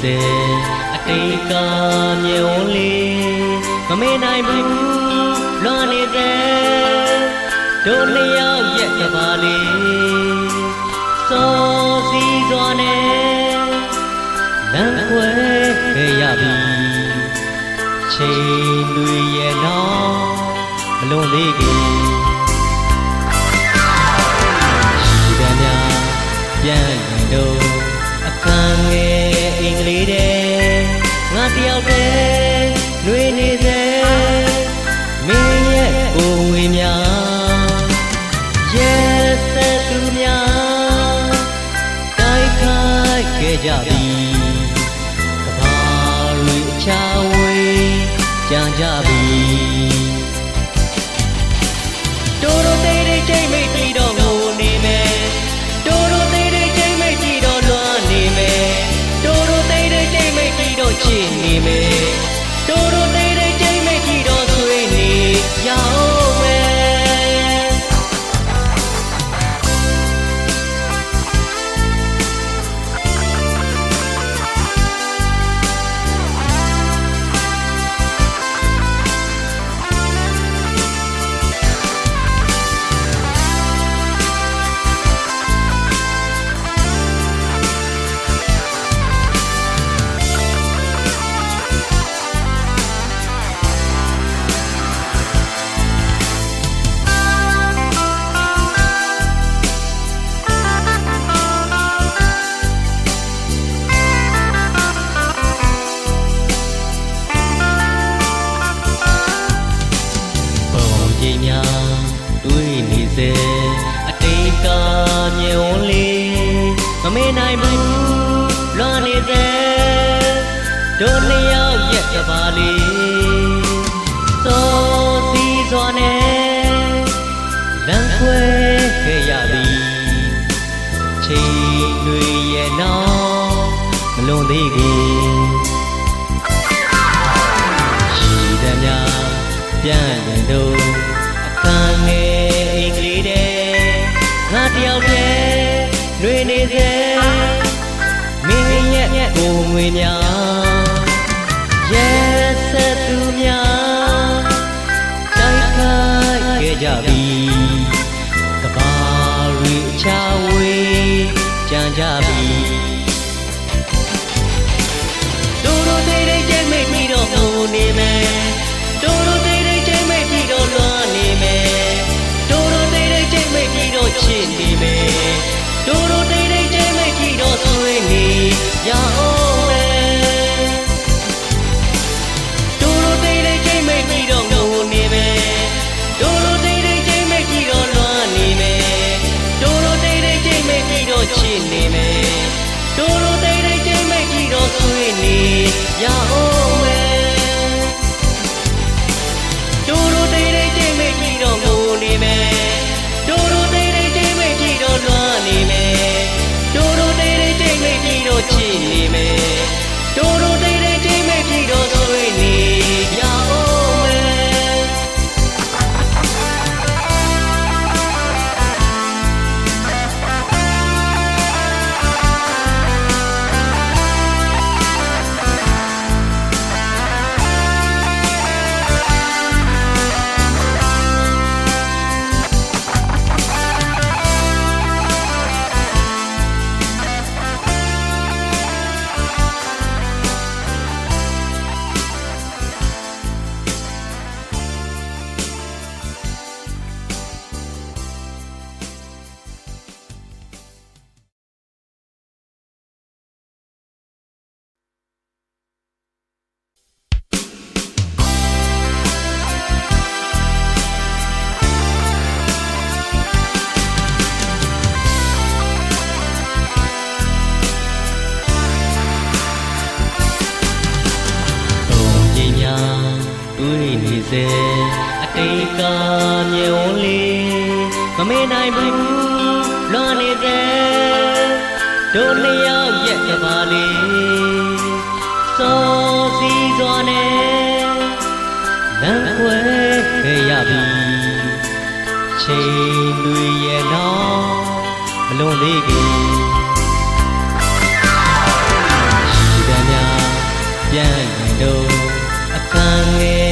စေအတိတ်ကမြေဝန်းလေးမမေ့နိုင်ဘူးလွန်နေတဲ့တို့နှစ်ယောက်ရဲ့ကဘာလေးစောစီစွာနဲ့လမ်းခွဲခဲ့ရပြီချိန်တွေရဲ့နောက်မလွန်သေးခင်ရှိသမျှပြန်ရင်တို့အခန်းငယ်အင်္ဂလိပ်တဲ့ငါတယောက်တည်းနှွေးနေစေမင်းရဲ့ကိုယ်ဝင်များရဲ့သက်သူများတိုက်ခိုက်ခဲ့ကြပြီကဘာတွေအချဝေးကြံကြပြီတို့တို့တိတ်တိတ်ချိန်မိတ်ပြီးတော့ငိုနေမယ်တို့တို့တိတ်တိတ်ချိန်မိတ်ပြီးတော့လွမ်းနေမယ်တို့တို့တိတ်တိတ်ချိန်မိတ်ပြီးတော့ချစ်နေမယ်တို့တို့တိတ်တိတ်ချိန်မိတ်ပြီးတော့ဆွေးနေရအောင်မယ်တွေးနေစေအတိတ်ကမြေဝန်းလေးမမေ့နိုင်ဘူးလွန်နေစေတို့နှစ်ယောက်ရဲ့ကဘာလေးစောစီစွာနဲ့လမ်းခွဲခဲ့ရပြီချိန်တွေရဲ့နောက်မလွန်သေးခင်ရှိသမျှပြန်ရင်တို့အခန်းငယ်အင်္ဂလိပ်တဲ့ငါတယောက်တည်းနှွေးနေစေမင်းရဲ့ကိုယ်ငွေများရဲ့ဆက်သူများတိုက်ခိုက်ခဲ့ကြပြီကဘာတွေအချဝေးကြံကြပြီတို့တို့တိတ်တိတ်ချိန်မိတ်ပြီးတော့ငိုနေမယ်တို့တို့တိတ်တိတ်ချိန်မိတ်ပြီးတော့လွမ်းနေမယ်တို့တို့တိတ်တိတ်ချိန်မိတ်ပြီးတော့ချစ်နေမယ်တို့တို့တိတ်တိတ်ချိန်မိတ်ပြီးတော့ဆွေးနေရအောင်မယ်တို့တို့တိတ်တိတ်ချိန်မိတ်ပြီးတော့ငိုနေမယ်တို့တို့တိတ်တိတ်ချိန်မိတ်ပြီးတော့လွမ်းနေမယ်တို့တို့တိတ်တိတ်ချိန်မိတ်ပြီးတော့ချစ်နေမယ်တို့တို့တိတ်တိတ်ချိန်မိတ်ပြီးတော့ဆွေးနေရအောင်မယ်တို့တို့တိတ်တိတ်ချိန်မိတ်ပြီးတော့ငိုနေမယ်တို့တို့တိတ်တိတ်ချိန်မိတ်ပြီးတော့လွမ်းနေမယ်တို့တို့တိတ်တိတ်ချိန်မိတ်ပြီးတော့ချစ်နေမယ်တို့တို့တိတ်တိတ်ချိန်မိတ်ပြီးတော့ဆွေးနေရအောင်မယ်တွေးနေစေအတိတ်ကမြေဝန်းလေးမမေ့နိုင်ဘူးလွန်နေတဲ့တို့နှစ်ယောက်ရဲ့ကဘာလေးစောစီစွာနဲ့လမ်းခွဲခဲ့ရပြီချိန်တွေရဲ့နောက်မလွန်သေးခင်ရှိသမျှ ပြန်ရင်တို့အခန်းငယ်